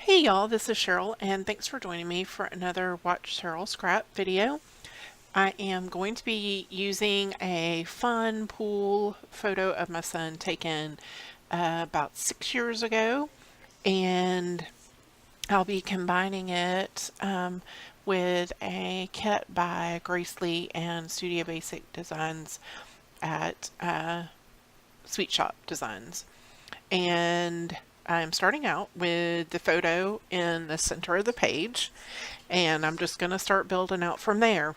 Hey y'all, this is Cheryl, and thanks for joining me for another Watch Cheryl Scrap video. I am going to be using a fun pool photo of my son taken about 6 years ago, and I'll be combining it with a kit by Grace Lee and Studio Basic Designs at Sweet Shop Designs. And I'm starting out with the photo in the center of the page, and I'm just going to start building out from there.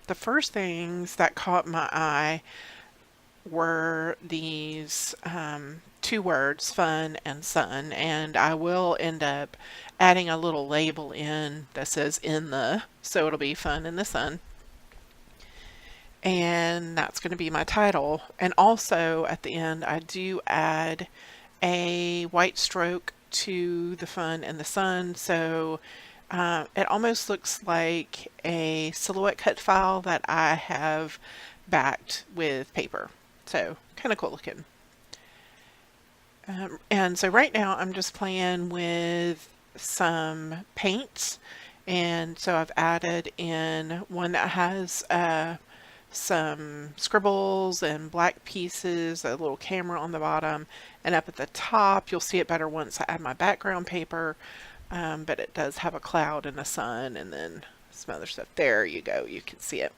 The first things that caught my eye were these two words, fun and sun, and I will end up adding a little label in that says in the, so it'll be fun in the sun. And that's going to be my title. And also at the end, I do add a white stroke to the fun and the sun, so it almost looks like a silhouette cut file that I have backed with paper. So kind of cool looking. And so right now I'm just playing with some paints, and so I've added in one that has some scribbles and black pieces, a little camera on the bottom, and up at the top you'll see it better once I add my background paper, but it does have a cloud and a sun and then some other stuff. There you go, you can see it.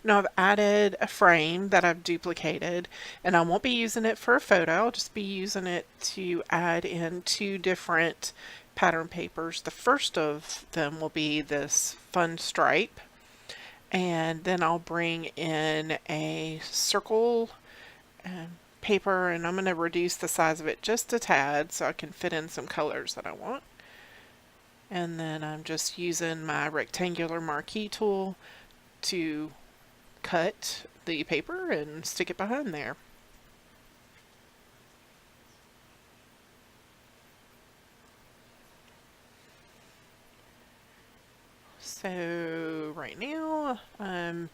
Now I've added a frame that I've duplicated, and I won't be using it for a photo. I'll just be using it to add in two different pattern papers. The first of them will be this fun stripe, and then I'll bring in a circle paper, and I'm going to reduce the size of it just a tad so I can fit in some colors that I want. And then I'm just using my rectangular marquee tool to cut the paper and stick it behind there. So right now I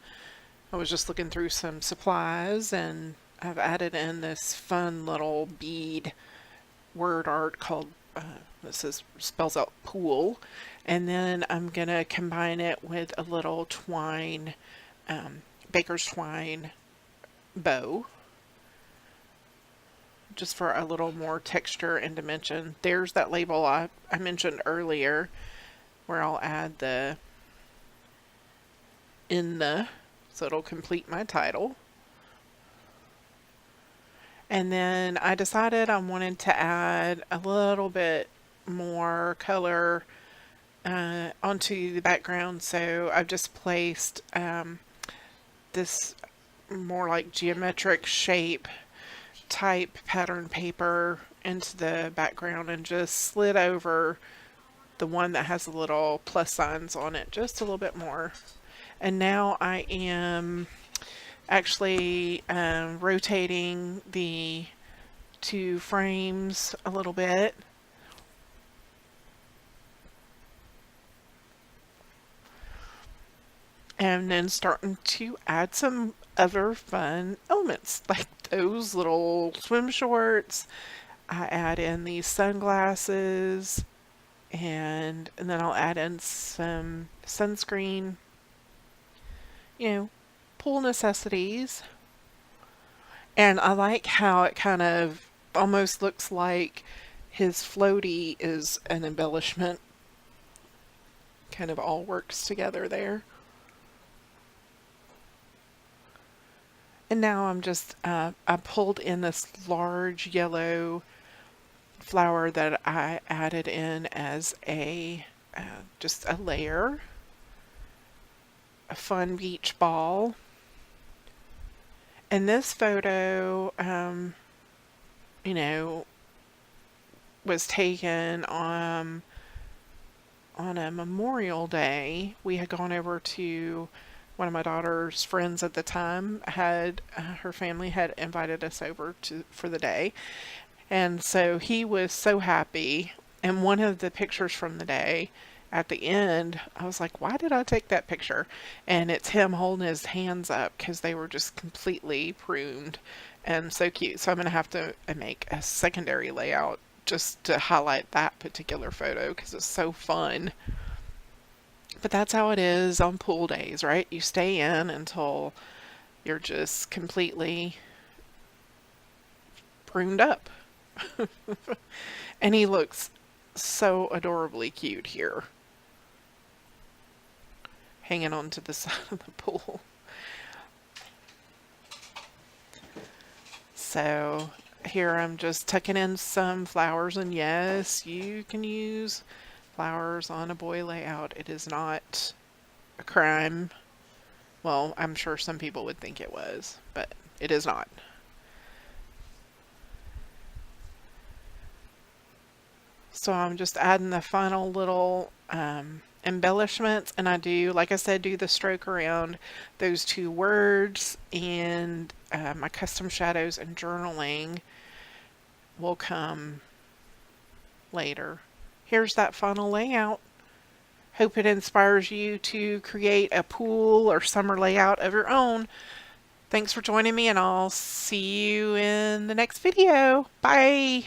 was just looking through some supplies, and I've added in this fun little bead word art called spells out pool, and then I'm gonna combine it with a little twine, baker's twine bow, just for a little more texture and dimension. There's that label I mentioned earlier where I'll add the in the, so it'll complete my title. And then I decided I wanted to add a little bit more color onto the background, so I've just placed this more like geometric shape type pattern paper into the background and just slid over the one that has the little plus signs on it just a little bit more. And now I am actually rotating the two frames a little bit. And then starting to add some other fun elements, like those little swim shorts. I add in these sunglasses, and then I'll add in some sunscreen, pool necessities. And I like how it kind of almost looks like his floaty is an embellishment. Kind of all works together there. And now I'm just, I pulled in this large yellow flower that I added in as a, just a layer, a fun beach ball. And this photo, was taken on a Memorial Day. We had gone over to one of my daughter's friends at the time, had her family had invited us over for the day, and so he was so happy. And one of the pictures from the day at the end, I was like, why did I take that picture? And it's him holding his hands up because they were just completely pruned and so cute. So I'm going to have to make a secondary layout just to highlight that particular photo because it's so fun. But that's how it is on pool days, right? You stay in until you're just completely pruned up. And he looks so adorably cute here, hanging onto the side of the pool. So here I'm just tucking in some flowers, and yes, you can use flowers on a boy layout. It is not a crime. Well, I'm sure some people would think it was, but it is not. So I'm just adding the final little embellishments, and I do, like I said, do the stroke around those two words, and my custom shadows and journaling will come later. Here's that final layout. Hope it inspires you to create a pool or summer layout of your own. Thanks for joining me, and I'll see you in the next video. Bye!